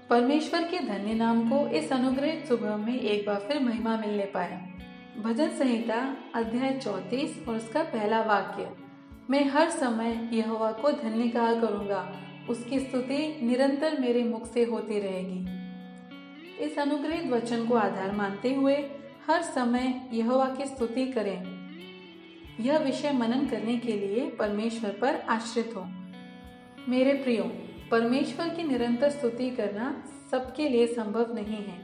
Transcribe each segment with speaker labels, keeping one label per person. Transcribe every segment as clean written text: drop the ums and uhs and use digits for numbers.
Speaker 1: परमेश्वर के धन्य नाम को इस अनुग्रहित सुबह में एक बार फिर महिमा मिलने पाया। भजन संहिता अध्याय 34 और उसका पहला वाक्य, मैं हर समय यहोवा को धन्य कहा करूंगा, उसकी स्तुति निरंतर मेरे मुख से होती रहेगी। इस अनुग्रहित वचन को आधार मानते हुए हर समय यहोवा की स्तुति करें। यह विषय मनन करने के लिए परमेश्वर पर आश्रित हो। मेरे प्रियो, परमेश्वर की निरंतर स्तुति करना सबके लिए संभव नहीं है।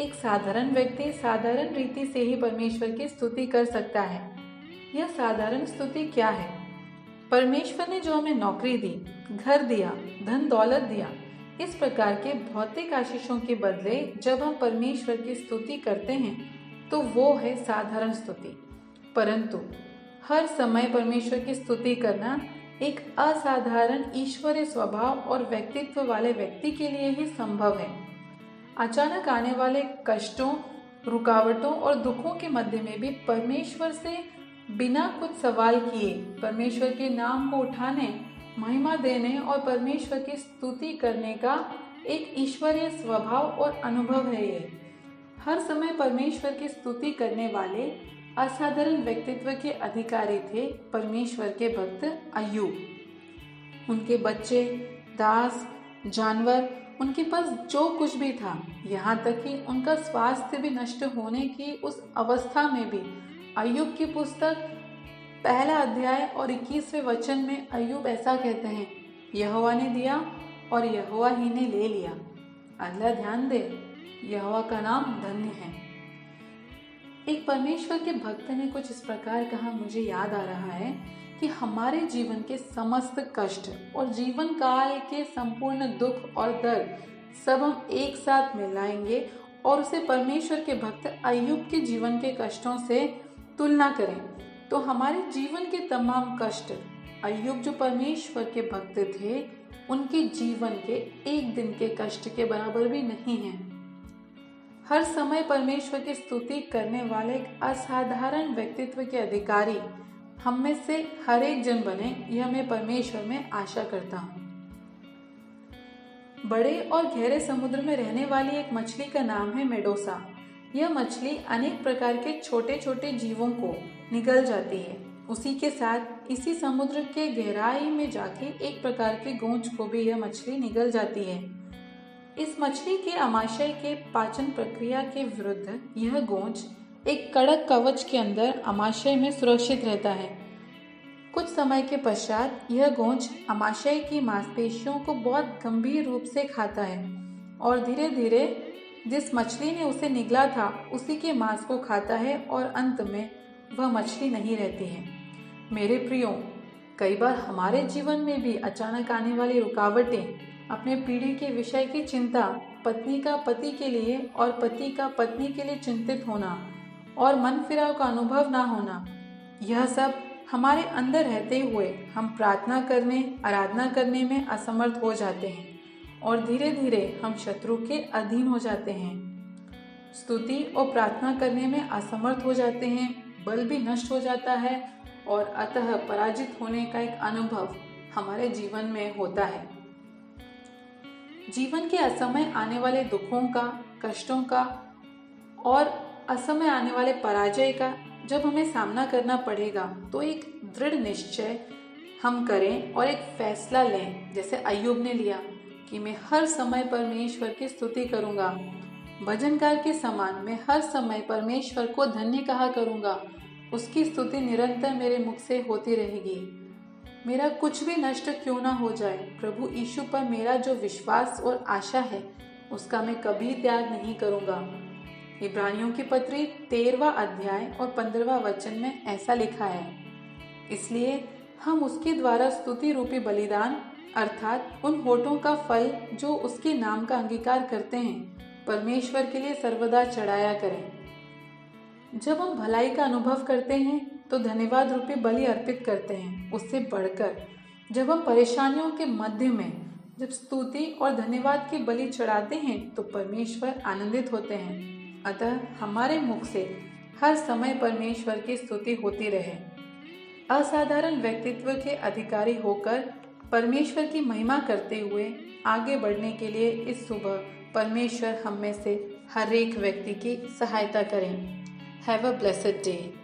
Speaker 1: एक साधारण व्यक्ति साधारण रीति से ही परमेश्वर की स्तुति कर सकता है। यह साधारण स्तुति क्या है? परमेश्वर ने जो हमें नौकरी दी, घर दिया, धन दौलत दिया, इस प्रकार के भौतिक आशीषों के बदले जब हम परमेश्वर की स्तुति करते हैं तो वो है साधारण स्तुति। परंतु हर समय परमेश्वर की स्तुति करना एक असाधारण ईश्वरीय स्वभाव और व्यक्तित्व वाले व्यक्ति के लिए ही संभव है। अचानक आने वाले कष्टों, रुकावटों और दुखों के मध्य में भी परमेश्वर से बिना कुछ सवाल किए परमेश्वर के नाम को उठाने, महिमा देने और परमेश्वर की स्तुति करने का एक ईश्वरीय स्वभाव और अनुभव है। ये हर समय परमेश्वर की स्तुति करने वाले असाधारण व्यक्तित्व के अधिकारी थे परमेश्वर के भक्त अय्यूब। उनके बच्चे, दास, जानवर, उनके पास जो कुछ भी था, यहाँ तक कि उनका स्वास्थ्य भी नष्ट होने की उस अवस्था में भी अय्यूब की पुस्तक पहला अध्याय और 21वें वचन में अय्यूब ऐसा कहते हैं, यहोवा ने दिया और यहोवा ही ने ले लिया। अगला ध्यान दे, यहोवा का नाम धन्य है। एक परमेश्वर के भक्त ने कुछ इस प्रकार कहा, मुझे याद आ रहा है कि हमारे जीवन के समस्त कष्ट और जीवन काल के संपूर्ण दुख और दर्द सब हम एक साथ मिलाएंगे और उसे परमेश्वर के भक्त अय्यूब के जीवन के कष्टों से तुलना करें तो हमारे जीवन के तमाम कष्ट अय्यूब जो परमेश्वर के भक्त थे उनके जीवन के एक दिन के कष्ट के बराबर भी नहीं है। हर समय परमेश्वर की स्तुति करने वाले एक असाधारण व्यक्तित्व के अधिकारी हम में से हर एक जन बने, यह मैं परमेश्वर में आशा करता हूँ। बड़े और गहरे समुद्र में रहने वाली एक मछली का नाम है मेडोसा। यह मछली अनेक प्रकार के छोटे छोटे जीवों को निगल जाती है। उसी के साथ इसी समुद्र के गहराई में जाके एक प्रकार के गोंज को भी यह मछली निगल जाती है। इस मछली के आमाशय के पाचन प्रक्रिया के विरुद्ध यह गोंज एक कड़क कवच के अंदर आमाशय में सुरक्षित रहता है। कुछ समय के पश्चात यह गोंज आमाशय की मांसपेशियों को बहुत गंभीर रूप से खाता है और धीरे धीरे जिस मछली ने उसे निगला था उसी के मांस को खाता है और अंत में वह मछली नहीं रहती है। मेरे प्रियो, कई बार हमारे जीवन में भी अचानक आने वाली रुकावटें, अपने पीढ़ी के विषय की चिंता, पत्नी का पति के लिए और पति का पत्नी के लिए चिंतित होना और मन फिराव का अनुभव ना होना, यह सब हमारे अंदर रहते हुए हम प्रार्थना करने, आराधना करने में असमर्थ हो जाते हैं और धीरे धीरे हम शत्रु के अधीन हो जाते हैं। स्तुति और प्रार्थना करने में असमर्थ हो जाते हैं, बल भी नष्ट हो जाता है और अतः पराजित होने का एक अनुभव हमारे जीवन में होता है। जीवन के असमय आने वाले दुखों का, कष्टों का और असमय आने वाले पराजय का जब हमें सामना करना पड़ेगा तो एक दृढ़ निश्चय हम करें और एक फैसला लें, जैसे अय्यूब ने लिया कि मैं हर समय परमेश्वर की स्तुति करूंगा। भजनकार के समान मैं हर समय परमेश्वर को धन्य कहा करूंगा, उसकी स्तुति निरंतर मेरे मुख से होती रहेगी। मेरा कुछ भी नष्ट क्यों ना हो जाए, प्रभु यीशु पर मेरा जो विश्वास और आशा है उसका मैं कभी त्याग नहीं करूंगा। इब्रानियों की पत्री 13वां अध्याय और 15वां वचन में ऐसा लिखा है, इसलिए हम उसके द्वारा स्तुति रूपी बलिदान अर्थात उन होठों का फल जो उसके नाम का अंगीकार करते हैं परमेश्वर के लिए सर्वदा चढ़ाया करें। जब हम भलाई का अनुभव करते हैं तो धन्यवाद रूपी बलि अर्पित करते हैं। उससे बढ़कर जब हम परेशानियों के मध्य में जब स्तुति और धन्यवाद की बलि चढ़ाते हैं तो परमेश्वर आनंदित होते हैं। अतः हमारे मुख से हर समय परमेश्वर की स्तुति होती रहे। असाधारण व्यक्तित्व के अधिकारी होकर परमेश्वर की महिमा करते हुए आगे बढ़ने के लिए इस सुबह परमेश्वर हम में से हर एक व्यक्ति की सहायता करें। Have a blessed day.